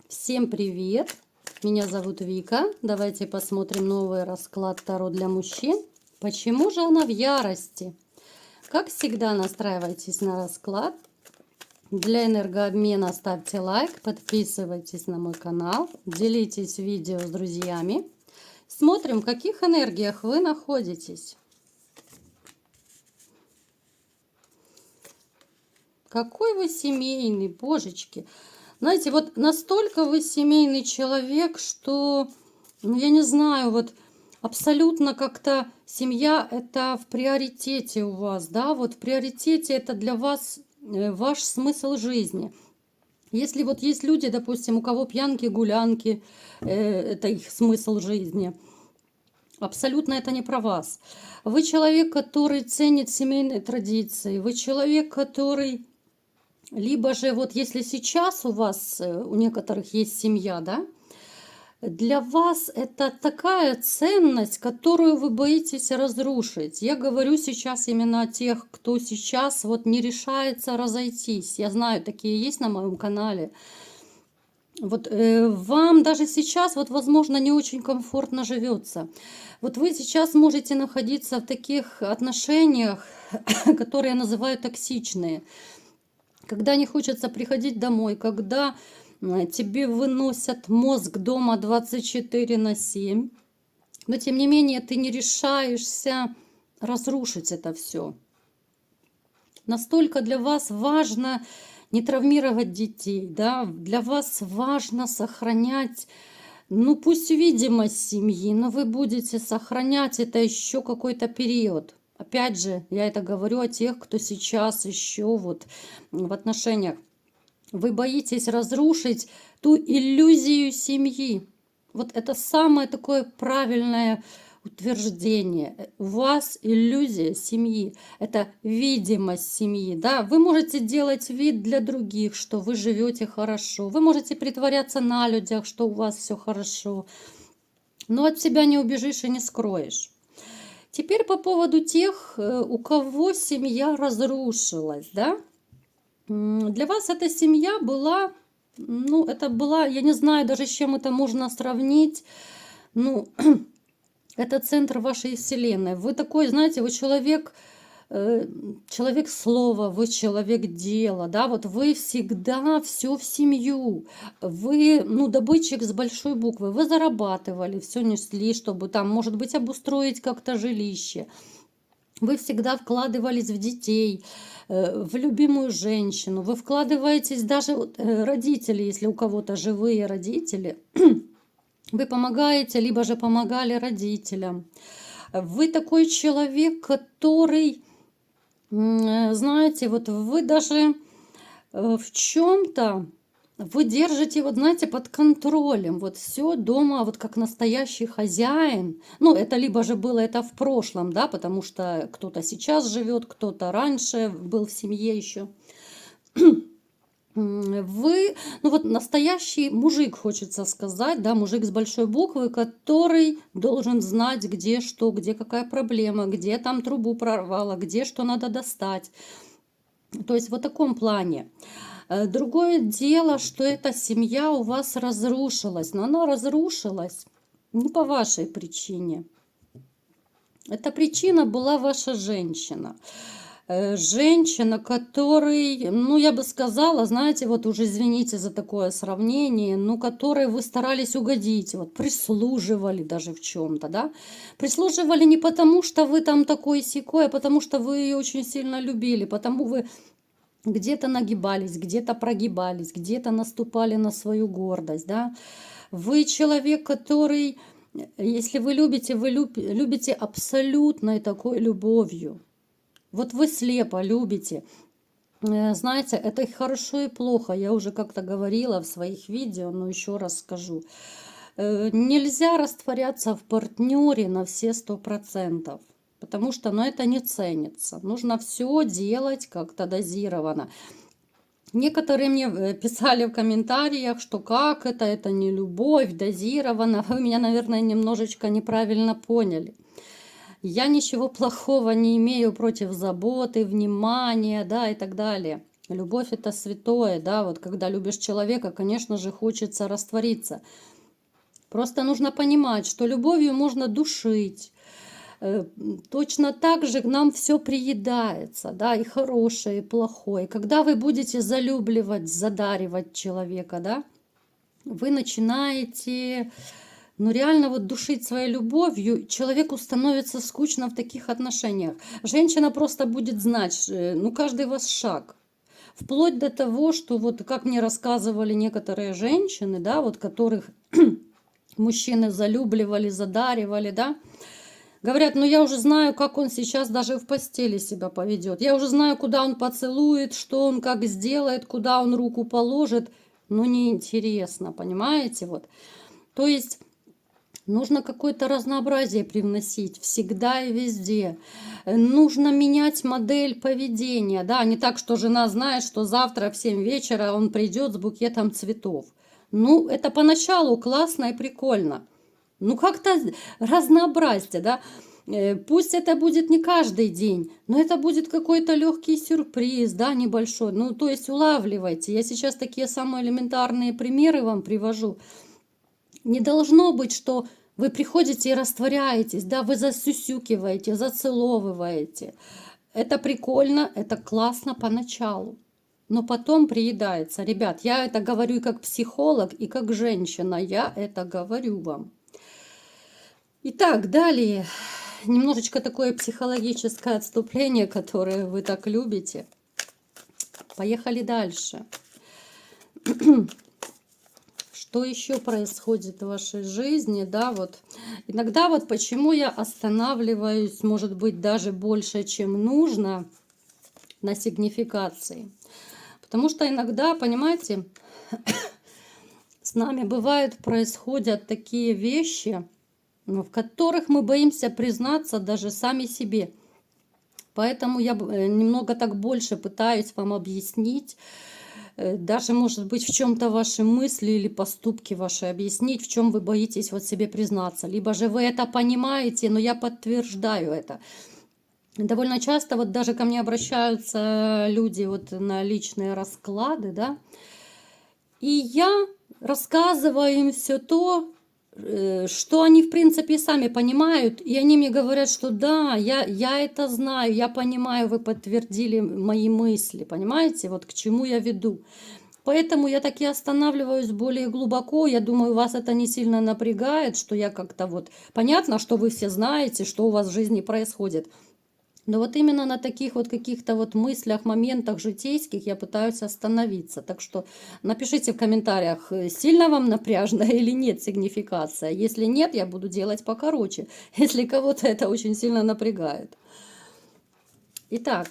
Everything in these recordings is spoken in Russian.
Всем привет! Меня зовут Вика. Давайте посмотрим новый расклад Таро для мужчин. Почему же она в ярости? Как всегда, настраивайтесь на расклад. Для энергообмена ставьте лайк, подписывайтесь на мой канал, делитесь видео с друзьями. Смотрим, в каких энергиях вы находитесь. Какой вы семейный, божечки. Знаете, вот настолько вы семейный человек, что, я не знаю, вот абсолютно как-то семья это в приоритете у вас, да, вот в приоритете это для вас ваш смысл жизни. Если вот есть люди, допустим, у кого пьянки, гулянки, это их смысл жизни, абсолютно это не про вас. Вы человек, который ценит семейные традиции, вы человек, который... Либо же вот если сейчас у вас, у некоторых есть семья, да, для вас это такая ценность, которую вы боитесь разрушить. Я говорю сейчас именно о тех, кто сейчас вот не решается разойтись. Я знаю, такие есть на моем канале. Вот вам даже сейчас, вот, возможно, не очень комфортно живется. Вот вы сейчас можете находиться в таких отношениях, которые я называю токсичные. Когда не хочется приходить домой, когда тебе выносят мозг дома 24/7, но тем не менее ты не решаешься разрушить это все. Настолько для вас важно не травмировать детей, да? Для вас важно сохранять, пусть видимость семьи, но вы будете сохранять это еще какой-то период. Опять же, я это говорю о тех, кто сейчас еще вот в отношениях. Вы боитесь разрушить ту иллюзию семьи. Вот это самое такое правильное утверждение. У вас иллюзия семьи. Это видимость семьи. Да? Вы можете делать вид для других, что вы живете хорошо. Вы можете притворяться на людях, что у вас все хорошо. Но от себя не убежишь и не скроешь. Теперь по поводу тех, у кого семья разрушилась, да? Для вас эта семья была, это была, я не знаю даже с чем это можно сравнить, это центр вашей вселенной. Вы такой, знаете, вы человек слова, вы человек дела, да, вот вы всегда все в семью, вы, добытчик с большой буквы, вы зарабатывали, все несли, чтобы там, может быть, обустроить как-то жилище. Вы всегда вкладывались в детей, в любимую женщину, вы вкладываетесь даже родители, если у кого-то живые родители, вы помогаете, либо же помогали родителям. Вы такой человек, который... Знаете, вот вы даже в чем-то вы держите, вот знаете, под контролем вот все дома, вот как настоящий хозяин. Это либо же было это в прошлом, да, потому что кто-то сейчас живет, кто-то раньше был в семье еще. Вы, настоящий мужик, хочется сказать, да, мужик с большой буквы, который должен знать, где что, где какая проблема, где там трубу прорвало, где что надо достать. То есть в таком плане. Другое дело, что эта семья у вас разрушилась, но она разрушилась не по вашей причине. Эта причина была ваша женщина. Женщина, которой, я бы сказала, знаете, вот уже извините за такое сравнение, которой вы старались угодить, вот прислуживали даже в чем-то, да, прислуживали не потому, что вы там такой-сякой, а потому что вы ее очень сильно любили, потому вы где-то нагибались, где-то прогибались, где-то наступали на свою гордость, да. Вы человек, который, если вы любите абсолютной такой любовью. Вот вы слепо любите. Знаете, это и хорошо, и плохо. Я уже как-то говорила в своих видео, но еще раз скажу. Нельзя растворяться в партнере на все 100%, потому что это не ценится. Нужно все делать как-то дозированно. Некоторые мне писали в комментариях, что как это не любовь, дозировано. Вы меня, наверное, немножечко неправильно поняли. Я ничего плохого не имею против заботы, внимания, да, и так далее. Любовь это святое, да, вот когда любишь человека, конечно же, хочется раствориться. Просто нужно понимать, что любовью можно душить. Точно так же нам все приедается, да, и хорошее, и плохое. Когда вы будете залюбливать, задаривать человека, да, вы начинаете, ну, реально вот душить своей любовью, человеку становится скучно в таких отношениях. Женщина просто будет знать, ну, каждый ваш шаг. Вплоть до того, что вот как мне рассказывали некоторые женщины, да, вот которых мужчины залюбливали, задаривали, да, говорят, ну я уже знаю, как он сейчас даже в постели себя поведет. Я уже знаю, куда он поцелует, что он как сделает, куда он руку положит. Ну, неинтересно, понимаете? Вот. То есть нужно какое-то разнообразие привносить всегда и везде. Нужно менять модель поведения. Да, не так, что жена знает, что завтра в 7 вечера он придет с букетом цветов. Ну, это поначалу классно и прикольно. Ну, как-то разнообразие, да. Пусть это будет не каждый день, но это будет какой-то легкий сюрприз, да, небольшой. Ну, то есть улавливайте. Я сейчас такие самые элементарные примеры вам привожу. Не должно быть, что вы приходите и растворяетесь, да, вы засюсюкиваете, зацеловываете. Это прикольно, это классно поначалу, но потом приедается. Ребят, я это говорю и как психолог, и как женщина, я это говорю вам. Итак, далее немножечко такое психологическое отступление, которое вы так любите. Поехали дальше. Что еще происходит в вашей жизни, да, вот. Иногда вот почему я останавливаюсь, может быть, даже больше, чем нужно на сигнификации. Потому что иногда, понимаете, с нами бывает, происходят такие вещи, в которых мы боимся признаться даже сами себе. Поэтому я немного так больше пытаюсь вам объяснить, даже, может быть, в чем-то ваши мысли или поступки ваши объяснить, в чем вы боитесь вот себе признаться. Либо же вы это понимаете, но я подтверждаю это. Довольно часто вот даже ко мне обращаются люди вот на личные расклады, да, и я рассказываю им все то, что они, в принципе, сами понимают, и они мне говорят, что да, я это знаю, я понимаю, вы подтвердили мои мысли, понимаете, вот к чему я веду. Поэтому я таки останавливаюсь более глубоко, я думаю, вас это не сильно напрягает, что я как-то вот... Понятно, что вы все знаете, что у вас в жизни происходит. Но вот именно на таких вот каких-то вот мыслях, моментах житейских я пытаюсь остановиться. Так что напишите в комментариях, сильно вам напряжно или нет сигнификация. Если нет, я буду делать покороче, если кого-то это очень сильно напрягает. Итак,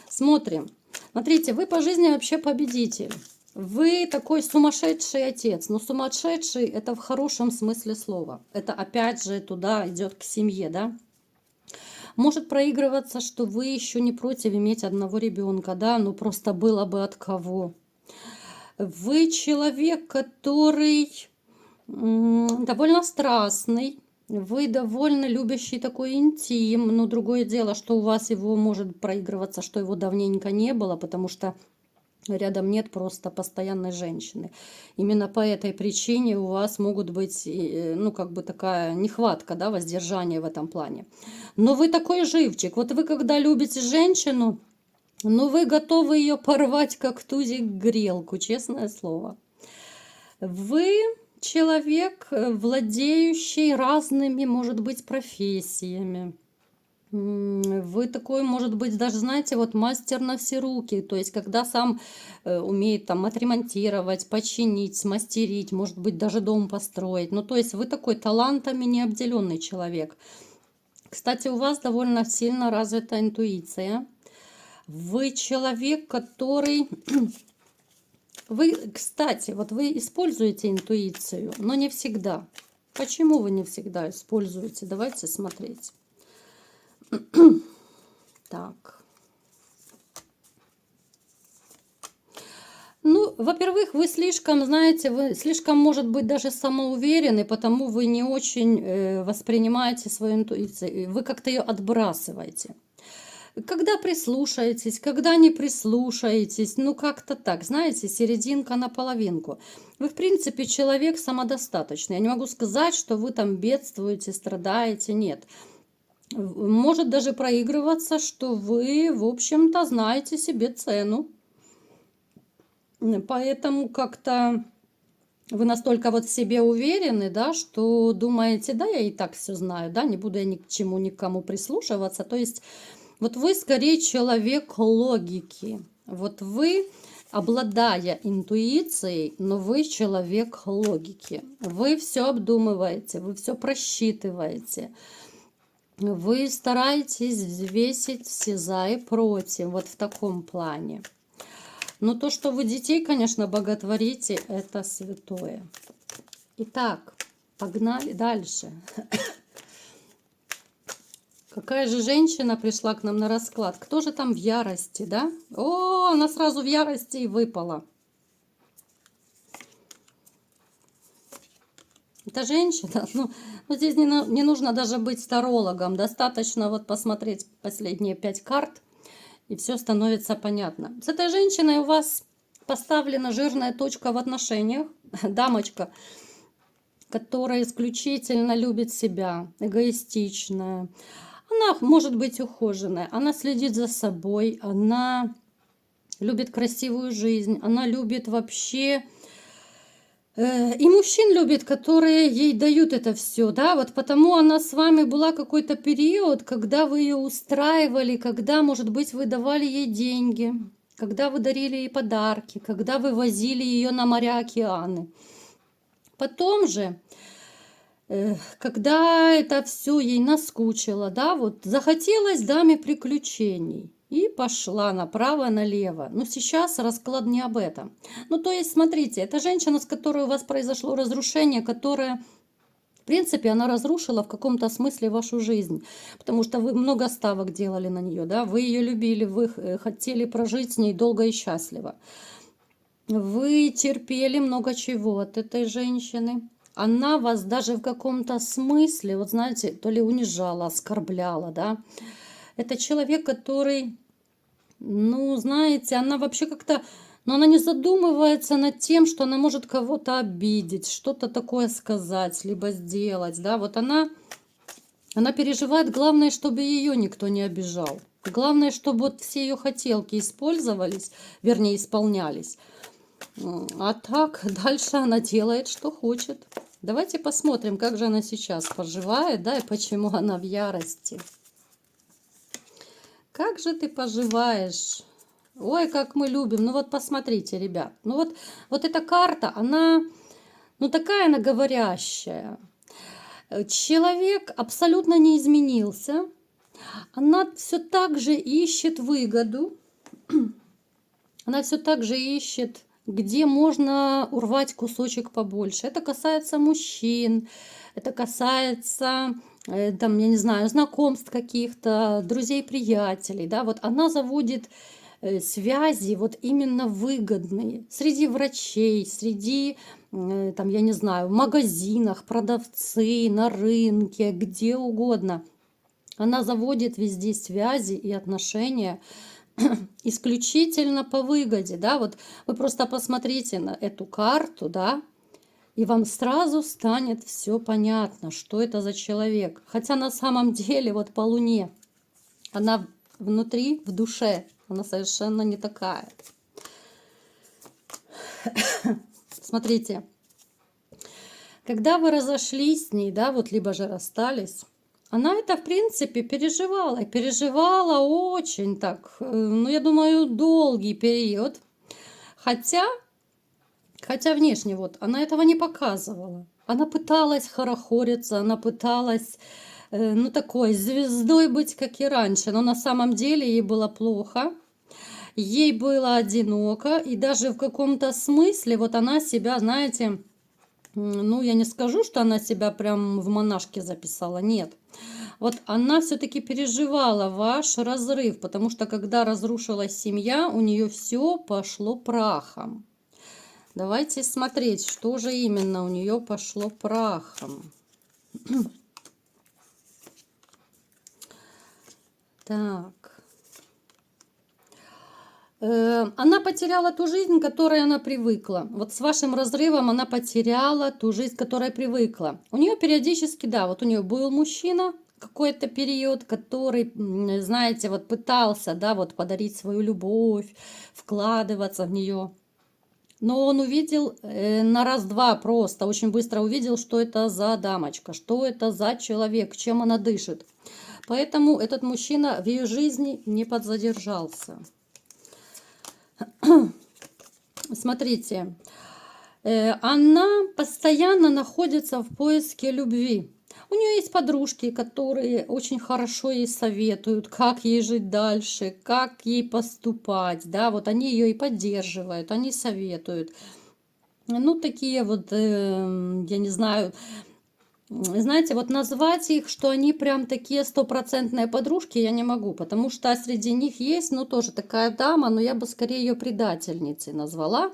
смотрим. Смотрите, вы по жизни вообще победитель. Вы такой сумасшедший отец. Но сумасшедший это в хорошем смысле слова. Это опять же туда идет к семье, да? Может проигрываться, что вы еще не против иметь одного ребенка, да, ну просто было бы от кого. Вы человек, который довольно страстный, вы довольно любящий такой интим, но другое дело, что у вас его может проигрываться, что его давненько не было, потому что рядом нет просто постоянной женщины. Именно по этой причине у вас могут быть, ну, как бы такая нехватка, да, воздержания в этом плане. Но вы такой живчик. Вот вы, когда любите женщину, ну, вы готовы ее порвать, как тузик грелку, честное слово. Вы человек, владеющий разными, может быть, профессиями. Вы такой, может быть, даже, знаете, вот мастер на все руки. То есть, когда сам умеет там отремонтировать, починить, смастерить, может быть, даже дом построить. Ну, то есть, вы такой талантами необделенный человек. Кстати, у вас довольно сильно развита интуиция. Вы человек, который... Вы, кстати, вот вы используете интуицию, но не всегда. Почему вы не всегда используете? Давайте смотреть. Так. Ну, во-первых, вы слишком, знаете, вы слишком, может быть, даже самоуверены, потому вы не очень воспринимаете свою интуицию. Вы как-то ее отбрасываете. Когда прислушаетесь, когда не прислушаетесь, ну как-то так, знаете, серединка на половинку. Вы, в принципе, человек самодостаточный. Я не могу сказать, что вы там бедствуете, страдаете, нет. Может даже проигрываться, что вы, в общем-то, знаете себе цену. Поэтому как-то вы настолько вот в себе уверены, да, что думаете, да, я и так все знаю, да, не буду я ни к чему, никому прислушиваться. То есть вот вы скорее человек логики. Вот вы, обладая интуицией, но вы человек логики. Вы все обдумываете, вы все просчитываете. Вы стараетесь взвесить все за и против, вот в таком плане. Но то, что вы детей, конечно, боготворите, это святое. Итак, погнали дальше. Какая же женщина пришла к нам на расклад? Кто же там в ярости, да? О, она сразу в ярости и выпала. Это женщина. Ну здесь не нужно даже быть тарологом. Достаточно вот посмотреть последние 5 карт, и все становится понятно. С этой женщиной у вас поставлена жирная точка в отношениях. Дамочка, которая исключительно любит себя, эгоистичная. Она может быть ухоженная, она следит за собой, она любит красивую жизнь, она любит вообще... И мужчин любит, которые ей дают это все, да, вот потому она с вами была какой-то период, когда вы ее устраивали, когда, может быть, вы давали ей деньги, когда вы дарили ей подарки, когда вы возили ее на моря, океаны. Потом же, когда это все ей наскучило, да, вот захотелось даме приключений. И пошла направо-налево. Но сейчас расклад не об этом. Ну, то есть, смотрите, это женщина, с которой у вас произошло разрушение, которое, в принципе, она разрушила в каком-то смысле вашу жизнь. Потому что вы много ставок делали на нее, да, вы ее любили, вы хотели прожить с ней долго и счастливо. Вы терпели много чего от этой женщины. Она вас даже в каком-то смысле, вот знаете, то ли унижала, оскорбляла, да. Это человек, который, ну, знаете, она вообще как-то, но она не задумывается над тем, что она может кого-то обидеть, что-то такое сказать, либо сделать, да. Вот она переживает, главное, чтобы ее никто не обижал. Главное, чтобы вот все ее хотелки использовались, вернее, исполнялись. А так, дальше она делает, что хочет. Давайте посмотрим, как же она сейчас поживает, да, и почему она в ярости. Как же ты поживаешь? Ой, как мы любим. Ну вот посмотрите, ребят. Ну вот эта карта, она, ну такая она говорящая. Человек абсолютно не изменился. Она все так же ищет выгоду. Она все так же ищет, где можно урвать кусочек побольше. Это касается мужчин, это касается, там, я не знаю, знакомств каких-то, друзей, приятелей. Да? Вот она заводит связи вот именно выгодные среди врачей, среди, там, я не знаю, в магазинах, продавцы, на рынке, где угодно. Она заводит везде связи и отношения исключительно по выгоде, да, вот вы просто посмотрите на эту карту, да, и вам сразу станет все понятно, что это за человек. Хотя на самом деле вот по Луне она внутри, в душе, она совершенно не такая. Смотрите, когда вы разошлись с ней, да, вот либо же расстались, она это, в принципе, переживала. И переживала очень так, ну, я думаю, долгий период. Хотя внешне вот она этого не показывала. Она пыталась хорохориться, она пыталась, ну, такой звездой быть, как и раньше. Но на самом деле ей было плохо. Ей было одиноко. И даже в каком-то смысле вот она себя, знаете, ну, я не скажу, что она себя прям в монашке записала, нет. Вот она все-таки переживала ваш разрыв, потому что когда разрушилась семья, у нее все пошло прахом. Давайте смотреть, что же именно у нее пошло прахом. Так. Она потеряла ту жизнь, к которой она привыкла. Вот с вашим разрывом она потеряла ту жизнь, к которой привыкла. У нее периодически, да, вот у нее был мужчина какой-то период, который, знаете, вот пытался, да, вот подарить свою любовь, вкладываться в нее. Но он увидел на раз-два просто, очень быстро увидел, что это за дамочка, что это за человек, чем она дышит. Поэтому этот мужчина в ее жизни не подзадержался. Смотрите, она постоянно находится в поиске любви. У нее есть подружки, которые очень хорошо ей советуют, как ей жить дальше, как ей поступать. Да, вот они ее и поддерживают, они советуют. Ну, такие вот, я не знаю, знаете, вот назвать их, что они прям такие стопроцентные подружки, я не могу, потому что среди них есть, ну, тоже такая дама, но я бы скорее ее предательницей назвала.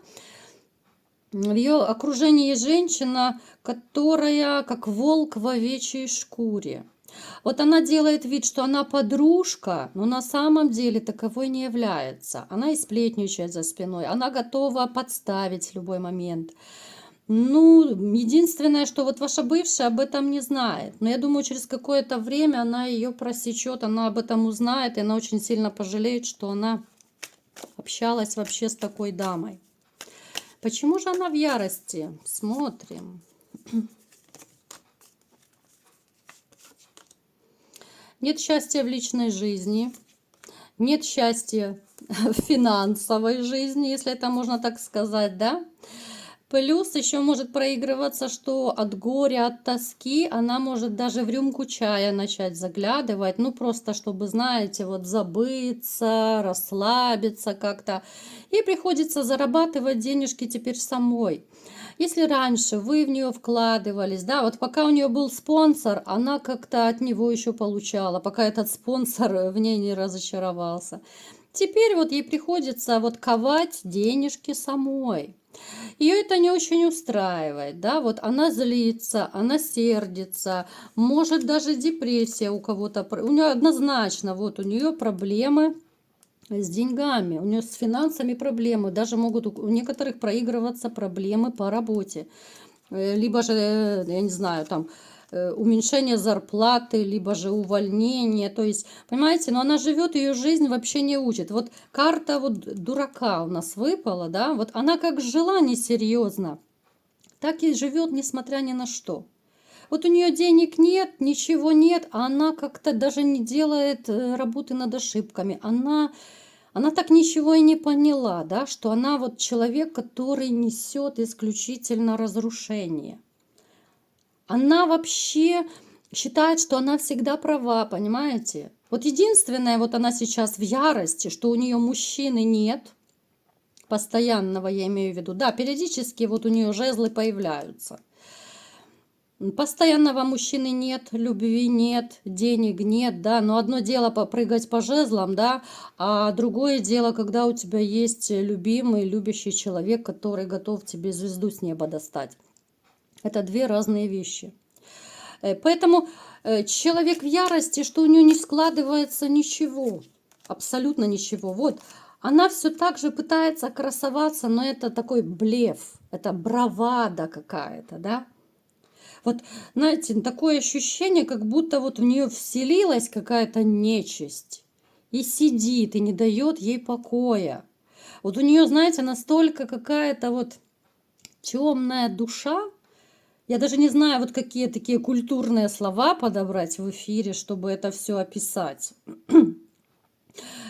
В ее окружении есть женщина, которая как волк в овечьей шкуре. Вот она делает вид, что она подружка, но на самом деле таковой не является. Она и сплетничает за спиной, она готова подставить в любой момент. Ну, единственное, что вот ваша бывшая об этом не знает. Но я думаю, через какое-то время она ее просечет, она об этом узнает, и она очень сильно пожалеет, что она общалась вообще с такой дамой. Почему же она в ярости? Смотрим. Нет счастья в личной жизни, нет счастья в финансовой жизни, если это можно так сказать, да? Плюс еще может проигрываться, что от горя, от тоски она может даже в рюмку чая начать заглядывать, ну просто чтобы, знаете, вот забыться, расслабиться как-то. И приходится зарабатывать денежки теперь самой. Если раньше вы в нее вкладывались, да, вот пока у нее был спонсор, она как-то от него еще получала, пока этот спонсор в ней не разочаровался. Теперь вот ей приходится вот ковать денежки самой. Ее это не очень устраивает, да, вот она злится, она сердится, может даже депрессия у кого-то, у нее однозначно, вот у нее проблемы с деньгами, у нее с финансами проблемы, даже могут у некоторых проигрываться проблемы по работе, либо же, я не знаю, там, уменьшение зарплаты, либо же увольнение. То есть, понимаете, но она живет, ее жизнь вообще не учит. Вот карта вот дурака у нас выпала, да, вот она как жила несерьезно, так и живет, несмотря ни на что. Вот у нее денег нет, ничего нет, а она как-то даже не делает работы над ошибками. Она так ничего и не поняла, да, что она вот человек, который несет исключительно разрушение. Она вообще считает, что она всегда права, понимаете? Вот единственное, вот она сейчас в ярости, что у нее мужчины нет, постоянного я имею в виду. Да, периодически вот у нее жезлы появляются. Постоянного мужчины нет, любви нет, денег нет, да, но одно дело попрыгать по жезлам, да, а другое дело, когда у тебя есть любимый, любящий человек, который готов тебе звезду с неба достать. Это две разные вещи. Поэтому человек в ярости, что у нее не складывается ничего, абсолютно ничего. Вот, она все так же пытается красоваться, но это такой блеф, это бравада какая-то, да. Вот, знаете, такое ощущение, как будто вот в нее вселилась какая-то нечисть и сидит, и не дает ей покоя. Вот у нее, знаете, настолько какая-то вот темная душа. Я даже не знаю, вот какие такие культурные слова подобрать в эфире, чтобы это все описать.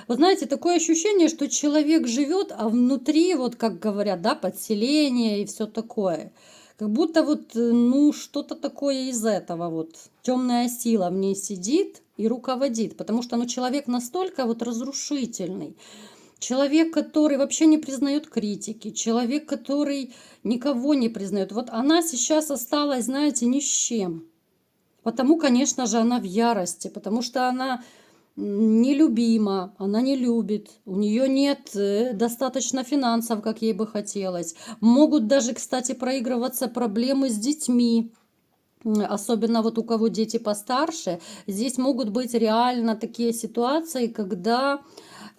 Вы знаете, такое ощущение, что человек живет, а внутри, вот как говорят, да, подселение и все такое. Как будто вот, ну, что-то такое из этого вот. Темная сила в ней сидит и руководит, потому что, ну, человек настолько вот разрушительный. Человек, который вообще не признает критики, человек, который никого не признает. Вот она сейчас осталась, знаете, ни с чем. Потому, конечно же, она в ярости, потому что она нелюбима, она не любит, у нее нет достаточно финансов, как ей бы хотелось. Могут даже, кстати, проигрываться проблемы с детьми. Особенно вот у кого дети постарше, здесь могут быть реально такие ситуации, когда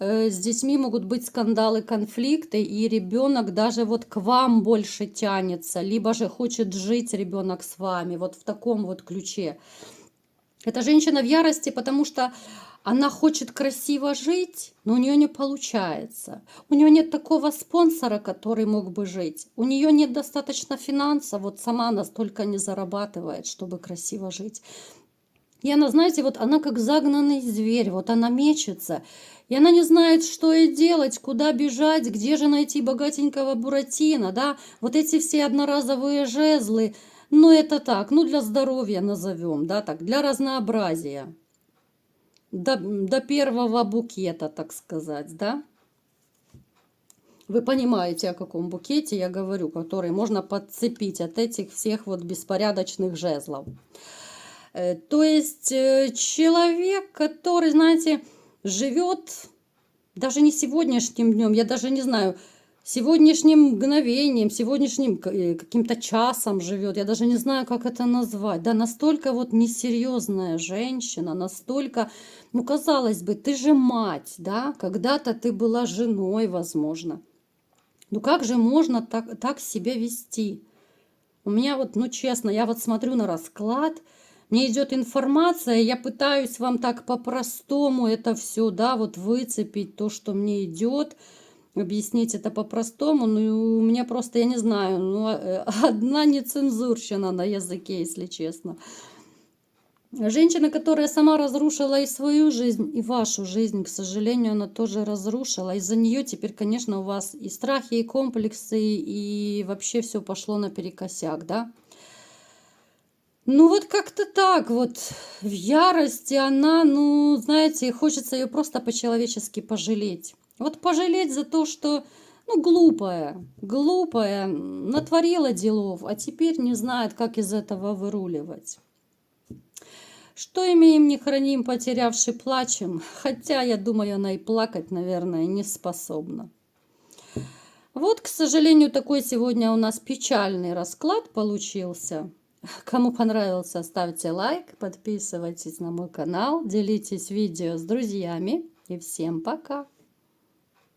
с детьми могут быть скандалы, конфликты, и ребенок даже вот к вам больше тянется, либо же хочет жить ребенок с вами, вот в таком вот ключе. Эта женщина в ярости, потому что она хочет красиво жить, но у нее не получается. У нее нет такого спонсора, который мог бы жить. У нее нет достаточно финансов, вот сама она столько не зарабатывает, чтобы красиво жить. И она, знаете, вот она как загнанный зверь, вот она мечется, и она не знает, что ей делать, куда бежать, где же найти богатенького Буратино, да, вот эти все одноразовые жезлы, ну это так, ну для здоровья назовем, да, так, для разнообразия, до первого букета, так сказать, да. Вы понимаете, о каком букете я говорю, который можно подцепить от этих всех вот беспорядочных жезлов. То есть человек, который, знаете, живет даже не сегодняшним днем, я даже не знаю, сегодняшним мгновением, сегодняшним каким-то часом живет, я даже не знаю, как это назвать. Да, настолько вот несерьезная женщина, настолько, ну, казалось бы, ты же мать, да, когда-то ты была женой, возможно. Ну, как же можно так себя вести? У меня вот, ну честно, я вот смотрю на расклад, мне идет информация, я пытаюсь вам так по-простому это все, да, вот выцепить то, что мне идет, объяснить это по-простому, ну у меня просто, я не знаю, ну, одна нецензурщина на языке, если честно. Женщина, которая сама разрушила и свою жизнь, и вашу жизнь, к сожалению, она тоже разрушила. Из-за нее теперь, конечно, у вас и страхи, и комплексы, и вообще все пошло наперекосяк, да? Ну вот как-то так вот, в ярости она, ну, знаете, хочется ее просто по-человечески пожалеть. Вот пожалеть за то, что, ну, глупая, натворила делов, а теперь не знает, как из этого выруливать. Что имеем, не храним, потерявший плачем, хотя, я думаю, она и плакать, наверное, не способна. Вот, к сожалению, такой сегодня у нас печальный расклад получился. Кому понравился, ставьте лайк, подписывайтесь на мой канал, делитесь видео с друзьями и всем пока!